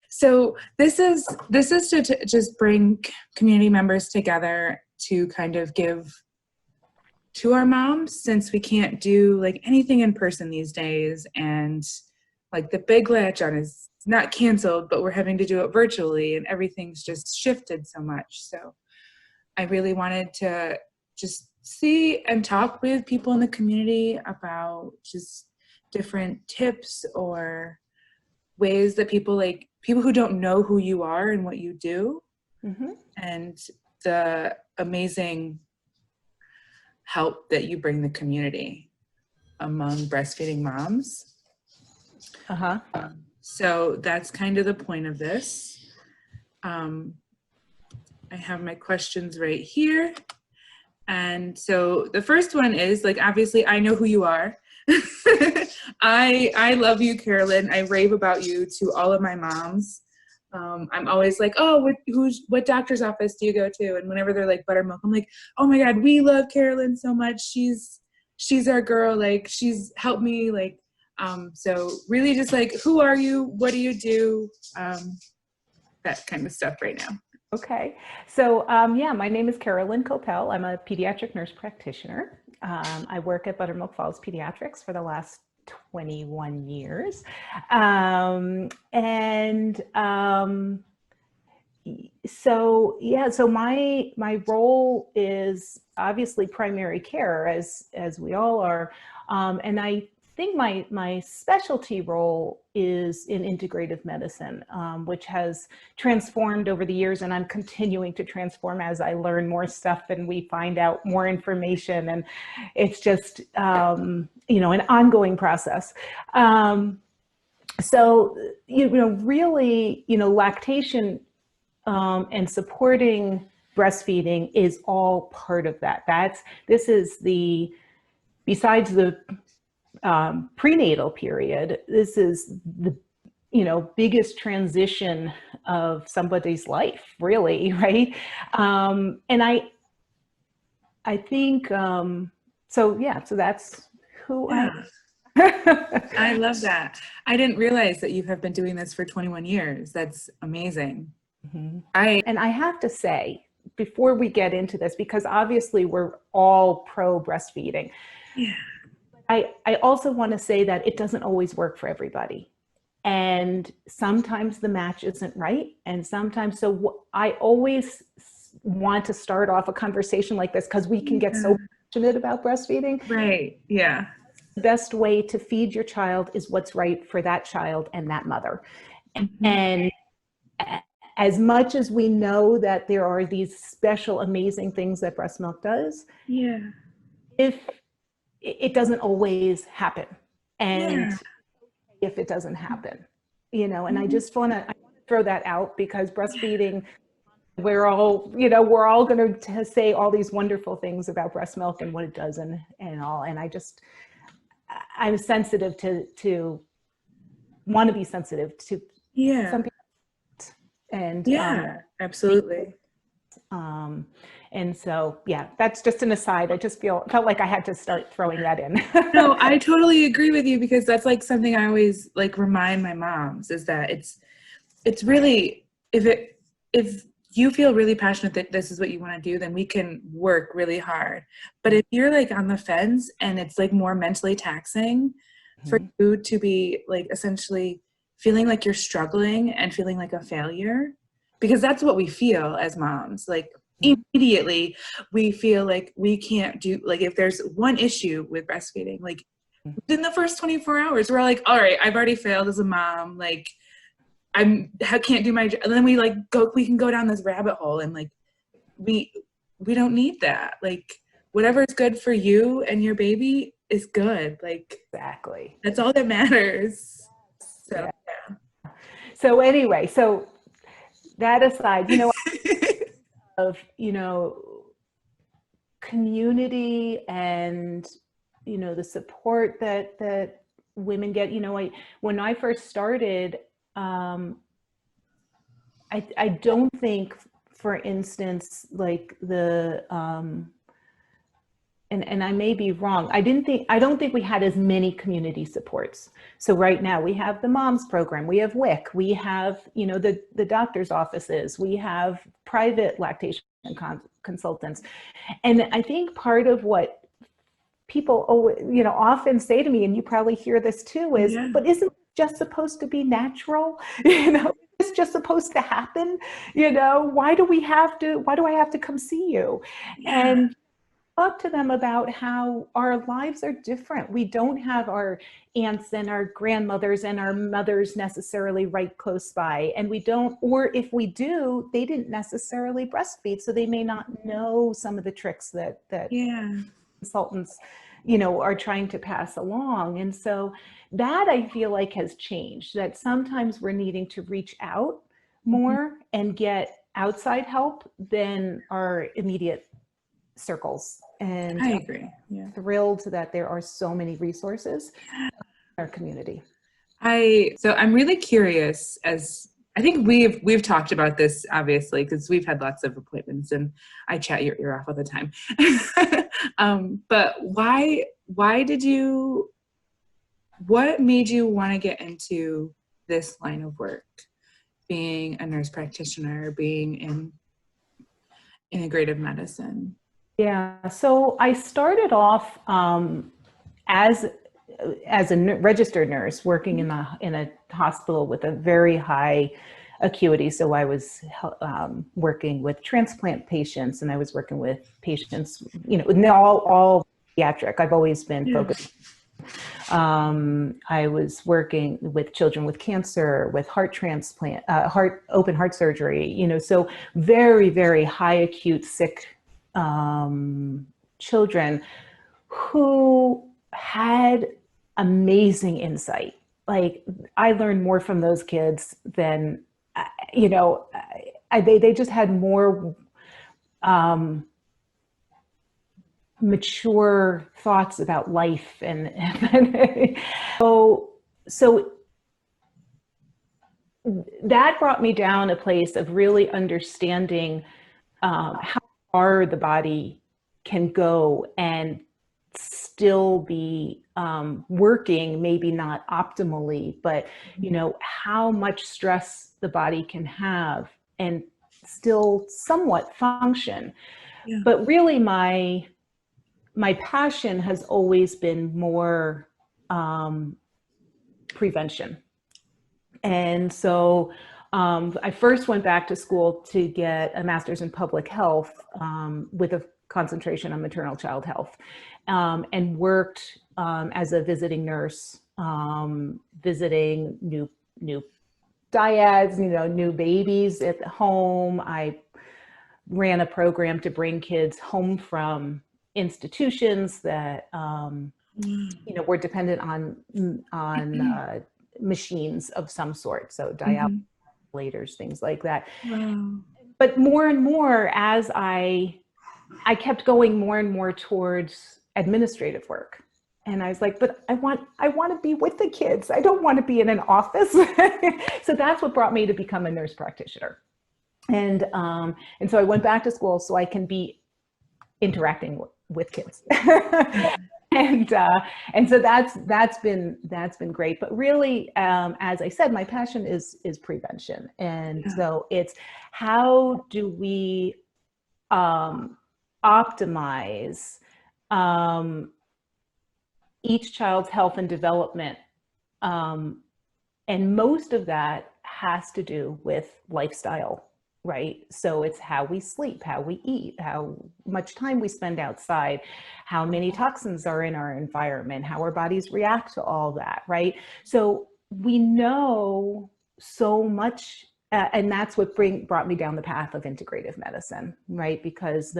So this is to just bring community members together to kind of give to our moms, since we can't do like anything in person these days, and like the big latch on is not canceled, but we're having to do it virtually, and everything's just shifted so much. So I really wanted to just see and talk with people in the community about just different tips or ways that people who don't know who you are and what you do, and the amazing help that you bring the community among breastfeeding moms. So that's kind of the point of this. I have my questions right here. And so the first one is, like, obviously I know who you are. I love you, Carolyn. I rave about you to all of my moms. I'm always like, oh, what doctor's office do you go to? And whenever they're like Buttermilk, I'm like, oh my God, we love Carolyn so much. She's our girl. Like, she's helped me. Like, so really just like, who are you? What do you do? That kind of stuff right now. Okay. So, yeah, my name is Carolyn Koppel. I'm a pediatric nurse practitioner. I work at Buttermilk Falls Pediatrics for the last 21 years. So yeah, so my role is obviously primary care, as we all are. And I think my specialty role is in integrative medicine, which has transformed over the years, and I'm continuing to transform as I learn more stuff and we find out more information, and it's just you know, an ongoing process. So really, lactation and supporting breastfeeding is all part of that. This is besides the prenatal period, this is the biggest transition of somebody's life, really, right? And I think so. Yeah, so that's who I am. I love that. I didn't realize that you have been doing this for 21 years. That's amazing. Mm-hmm. And I have to say, before we get into this, because obviously we're all pro breastfeeding. Yeah. I also want to say that it doesn't always work for everybody. And sometimes the match isn't right. And sometimes, so I always want to start off a conversation like this because we can get so passionate about breastfeeding. Right. Yeah. The best way to feed your child is what's right for that child and that mother. And as much as we know that there are these special, amazing things that breast milk does, if it doesn't always happen, and if it doesn't happen, and I just want to throw that out, because breastfeeding, we're all going to say all these wonderful things about breast milk and what it does and all, and I'm sensitive to want to be sensitive to some people, and absolutely. And so, yeah, that's just an aside. I just felt like I had to start throwing that in. No, I totally agree with you, because that's like something I always like remind my moms, is that it's really, if you feel really passionate that this is what you want to do, then we can work really hard. But if you're like on the fence and it's like more mentally taxing for you to be like essentially feeling like you're struggling and feeling like a failure, because that's what we feel as moms. Like immediately we feel like we can't do, like if there's one issue with breastfeeding, like in the first 24 hours, we're like, all right, I've already failed as a mom. Like I can't do my job. And then we can go down this rabbit hole, and like, we don't need that. Like whatever is good for you and your baby is good. Like exactly. That's all that matters. So, yeah. So anyway, so that aside, of, community and, the support that women get, when I first started, I don't think, for instance, like the and I may be wrong, I don't think we had as many community supports. So right now we have the moms program, we have WIC, we have, you know, the doctor's offices, we have private lactation consultants. And I think part of what people, you know, often say to me, and you probably hear this too, is, Yeah. but isn't it just supposed to be natural? You know, it's just supposed to happen. You know, why do I have to come see you? Yeah. And talk to them about how our lives are different. We don't have our aunts and our grandmothers and our mothers necessarily right close by. And we don't, or if we do, they didn't necessarily breastfeed. So they may not know some of the tricks that Yeah. consultants, you know, are trying to pass along. And so that I feel like has changed, that sometimes we're needing to reach out more and get outside help than our immediate circles. And I agree. Yeah. I'm thrilled that there are so many resources in our community. So I'm really curious, as I think we've talked about this obviously because we've had lots of appointments and I chat your ear off all the time. But what made you want to get into this line of work, being a nurse practitioner, being in integrative medicine? Yeah, so I started off as a registered nurse working in a hospital with a very high acuity. So I was working with transplant patients, and I was working with patients, you know, all pediatric. I've always been focused. I was working with children with cancer, with heart transplant, open heart surgery, you know, so very, very high acute sick children who had amazing insight. Like, I learned more from those kids than, you know, they just had more mature thoughts about life. And so that brought me down a place of really understanding how far the body can go and still be working, maybe not optimally, but you know, how much stress the body can have and still somewhat function. Yeah. But really my passion has always been more prevention. And so I first went back to school to get a master's in public health with a concentration on maternal child health, and worked as a visiting nurse, visiting new dyads, you know, new babies at home. I ran a program to bring kids home from institutions that you know, were dependent on machines of some sort, so dialyzers, things like that. Wow. But more and more, as I kept going more and more towards administrative work, and I was like, but I want to be with the kids. I don't want to be in an office. So that's what brought me to become a nurse practitioner. And so I went back to school so I can be interacting with kids. And so that's been great. But really, as I said, my passion is prevention. And so it's, how do we optimize each child's health and development, and most of that has to do with lifestyle. Right? So it's how we sleep, how we eat, how much time we spend outside, how many toxins are in our environment, how our bodies react to all that, right? So we know so much, and that's what brought me down the path of integrative medicine, right? Because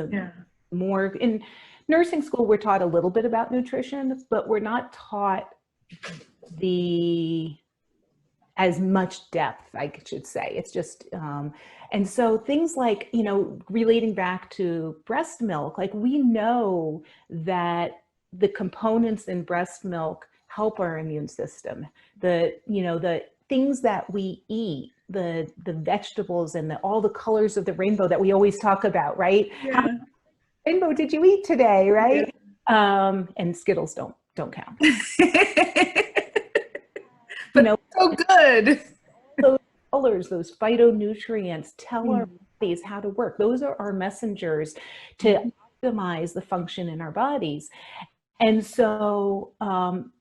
more in nursing school, we're taught a little bit about nutrition, but we're not taught as much depth, I should say. It's just, and so things like, you know, relating back to breast milk, like we know that the components in breast milk help our immune system. The things that we eat, the vegetables and all the colors of the rainbow that we always talk about, right? Yeah. How much rainbow did you eat today, right? And Skittles don't count. But so good. Those colors, those phytonutrients tell our Mm. bodies how to work. Those are our messengers to optimize the function in our bodies. And so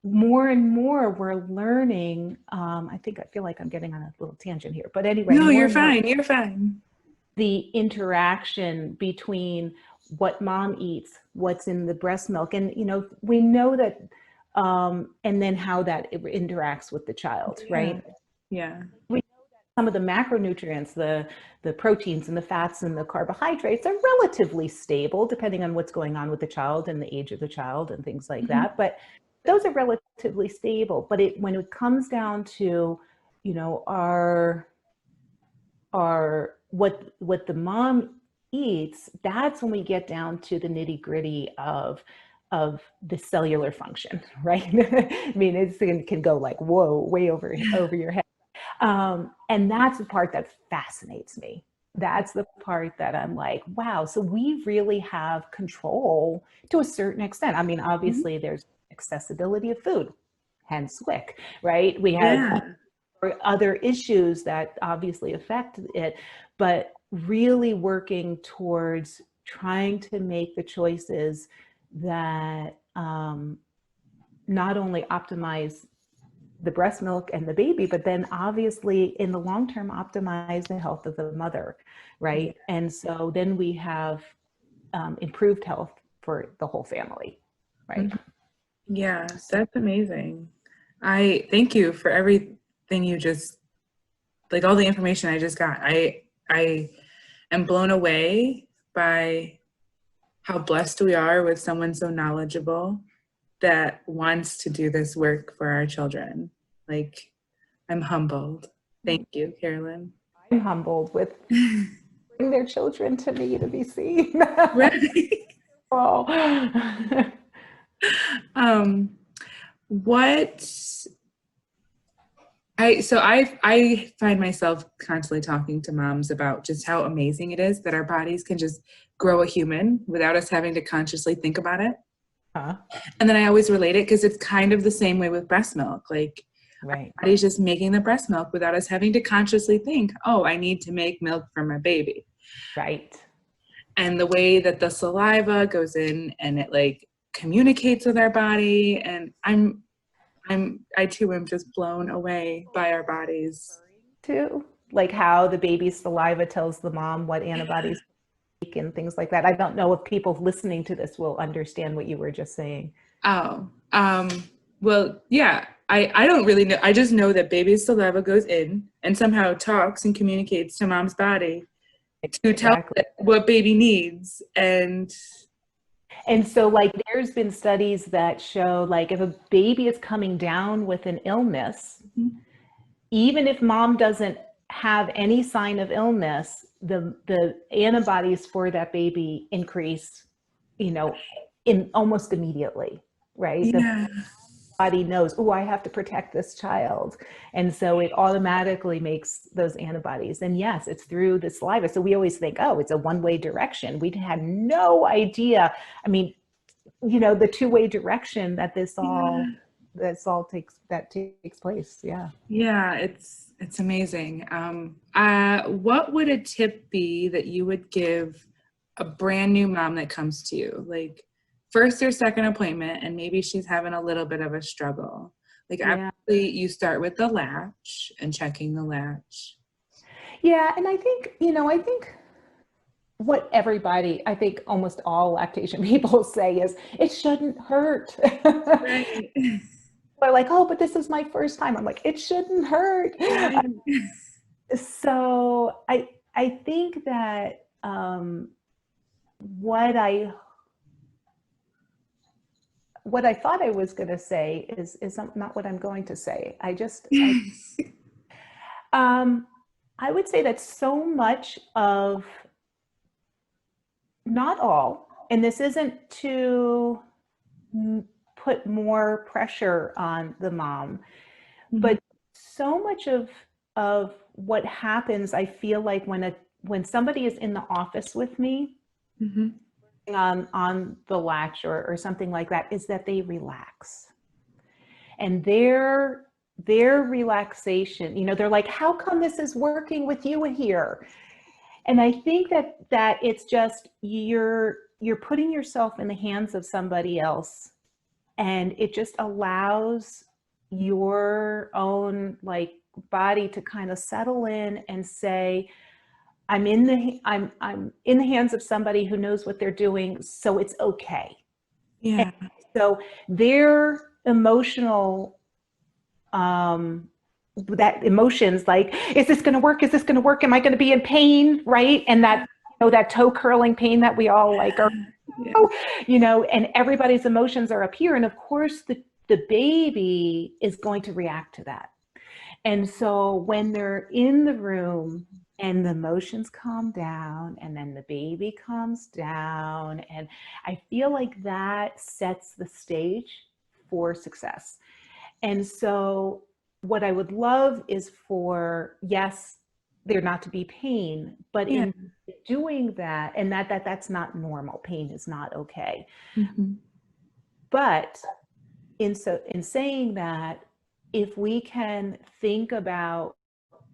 more and more we're learning, I feel like I'm getting on a little tangent here, but anyway. No, you're fine. You're fine. The interaction between what mom eats, what's in the breast milk. And, we know that, and then how that interacts with the child, right? Yeah. We know that some of the macronutrients, the proteins and the fats and the carbohydrates are relatively stable, depending on what's going on with the child and the age of the child and things like that. But those are relatively stable. But when it comes down to, what the mom eats, that's when we get down to the nitty gritty of the cellular function, right? I mean, it can go like, whoa, way over your head. And that's the part that fascinates me. That's the part that I'm like, wow, so we really have control to a certain extent. I mean, obviously there's accessibility of food, hence WIC, right? We have other issues that obviously affect it, but really working towards trying to make the choices that not only optimize the breast milk and the baby, but then obviously in the long term optimize the health of the mother, right? And so then we have improved health for the whole family, right? Yeah, that's amazing. I thank you for everything you just, like all the information I just got. I am blown away by how blessed we are with someone so knowledgeable that wants to do this work for our children. Like, I'm humbled. Thank you, Carolyn. I'm humbled with bring their children to me to be seen. Right. Oh. What I find myself constantly talking to moms about just how amazing it is that our bodies can just grow a human without us having to consciously think about it. And then I always relate it because it's kind of the same way with breast milk. Like, right. Our body's just making the breast milk without us having to consciously think, oh, I need to make milk for my baby. Right. And the way that the saliva goes in and it like communicates with our body, and I too am just blown away by our bodies. Too, like how the baby's saliva tells the mom what antibodies and things like that. I don't know if people listening to this will understand what you were just saying. Oh, well, yeah, I don't really know. I just know that baby's saliva goes in and somehow talks and communicates to mom's body to tell it what baby needs. And so like there's been studies that show like if a baby is coming down with an illness, even if mom doesn't have any sign of illness, the antibodies for that baby increase, in almost immediately, right? yeah. The body knows, oh, I have to protect this child. And so it automatically makes those antibodies. And yes, it's through the saliva. So we always think, oh, it's a one-way direction. We had no idea. I mean, the two-way direction that this all takes place. Yeah. Yeah, it's amazing. What would a tip be that you would give a brand new mom that comes to you, like first or second appointment, and maybe she's having a little bit of a struggle? Like, obviously, you start with the latch and checking the latch. Yeah, and I think what I think almost all lactation people say is it shouldn't hurt. Right. They're like, oh, but this is my first time. I'm like, it shouldn't hurt. Right. So I think that what I thought I was going to say is not what I'm going to say. I would say that so much of, not all, and this isn't to put more pressure on the mom, but so much of what happens, I feel like when somebody is in the office with me, on the latch or something like that is that they relax. And their relaxation, you know, they're like, how come this is working with you here? And I think that it's just you're putting yourself in the hands of somebody else, and it just allows your own like body to kind of settle in and say, I'm in the hands of somebody who knows what they're doing, so it's okay. Yeah. And so their emotional that emotions like, is this going to work? Is this going to work? Am I going to be in pain? Right. And that, you know, that toe curling pain that we all like are, Yeah. you know, and everybody's emotions are up here. And of course the baby is going to react to that. And so when they're in the room and the emotions calm down and then the baby calms down, and I feel like that sets the stage for success. And so what I would love is for, yes, there not to be pain, but Yeah. in doing that, and that's not normal. Pain is not okay. Mm-hmm. But in saying that, if we can think about,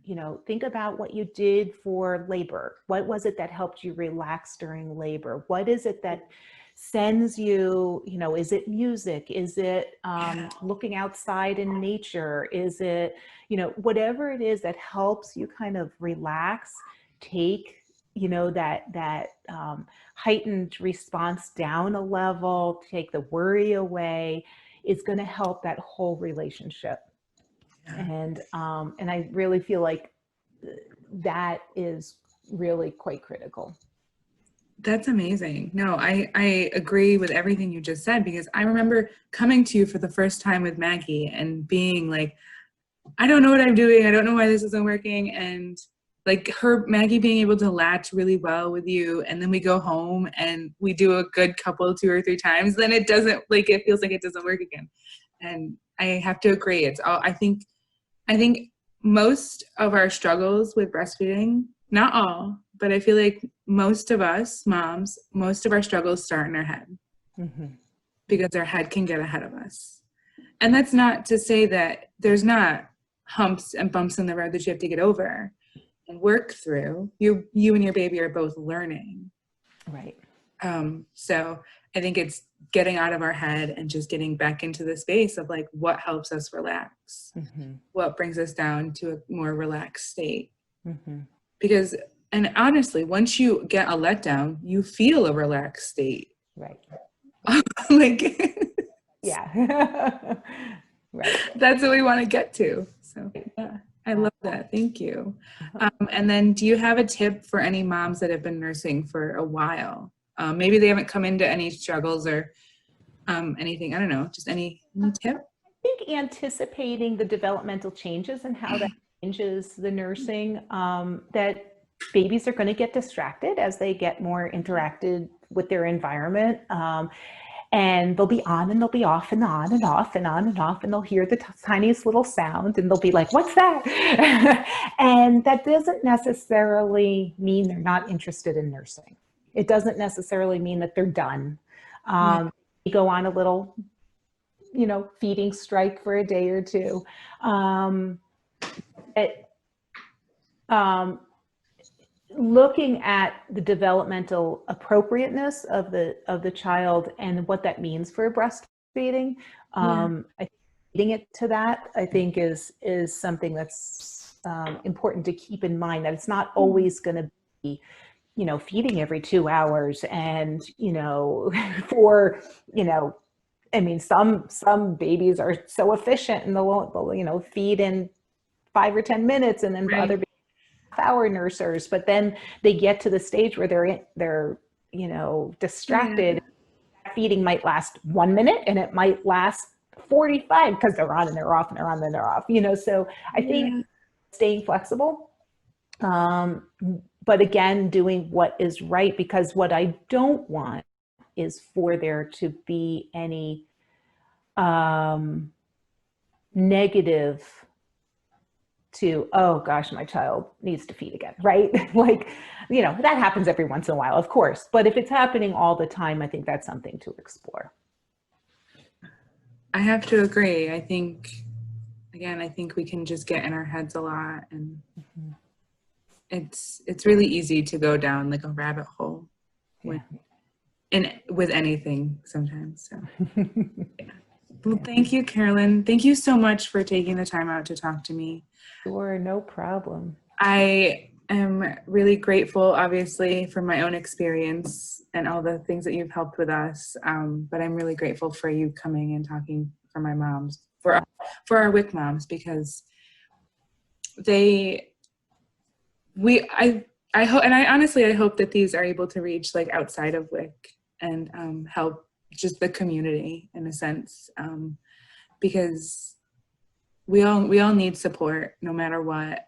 you know, think about what you did for labor. What was it that helped you relax during labor? What is it that sends you, you know, is it music? Is it looking outside in nature? Is it, you know, whatever it is that helps you kind of relax, take, you know, that heightened response down a level, take the worry away, is going to help that whole relationship. And I really feel like that is really quite critical. That's amazing. No, I agree with everything you just said, because I remember coming to you for the first time with Maggie and being like, I don't know what I'm doing. I don't know why this isn't working. And like Maggie being able to latch really well with you. And then we go home and we do a good couple, 2 or 3 times. Then it doesn't, like, it feels like it doesn't work again. And I have to agree. It's all, I think most of our struggles with breastfeeding, not all, but I feel like most of us moms, most of our struggles start in our head, because our head can get ahead of us. And that's not to say that there's not humps and bumps in the road that you have to get over and work through. You and your baby are both learning. Right. So I think it's getting out of our head and just getting back into the space of like, what helps us relax? What brings us down to a more relaxed state? Because, and honestly, once you get a letdown, you feel a relaxed state. Right. Like, yeah. Right. That's what we want to get to. So yeah, I love that. Thank you. And then do you have a tip for any moms that have been nursing for a while? Maybe they haven't come into any struggles or anything. I don't know, just any tip? I think anticipating the developmental changes and how that changes the nursing, that babies are going to get distracted as they get more interacted with their environment. And they'll be on and they'll be off and on and off and on and off, and they'll hear the tiniest little sound and they'll be like, what's that? And that doesn't necessarily mean they're not interested in nursing. It doesn't necessarily mean that they're done. You go on a little, you know, feeding strike for a day or two. Looking at the developmental appropriateness of the child and what that means for breastfeeding, I think leading it to that, I think is something that's important to keep in mind, that it's not always going to be, you know, feeding every 2 hours and, you know, for, you know, I mean, some babies are so efficient and they'll, you know, feed in 5 or 10 minutes, and then other hour nursers, but then they get to the stage where they're you know, distracted. Feeding might last 1 minute and it might last 45 because they're on and they're off and they're on and they're off, you know. So I think staying flexible, but again, doing what is right, because what I don't want is for there to be any negative to, oh gosh, my child needs to feed again, right? Like, that happens every once in a while, of course. But if it's happening all the time, I think that's something to explore. I have to agree. I think we can just get in our heads a lot, and it's really easy to go down like a rabbit hole with anything sometimes. So yeah. Well, thank you, Carolyn. Thank you so much for taking the time out to talk to me. Sure, no problem. I am really grateful, obviously, for my own experience and all the things that you've helped with us. But I'm really grateful for you coming and talking for my moms, for our WIC moms, because I hope, and I honestly, I hope that these are able to reach like outside of WIC and help just the community in a sense, because we all need support no matter what.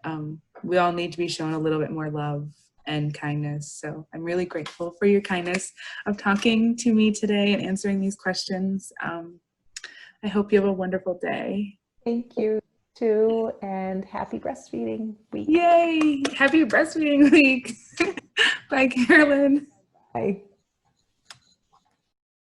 We all need to be shown a little bit more love and kindness. So I'm really grateful for your kindness of talking to me today and answering these questions. I hope you have a wonderful day. Thank you too, and happy breastfeeding week. Yay! Happy breastfeeding week. Bye, Carolyn. Bye.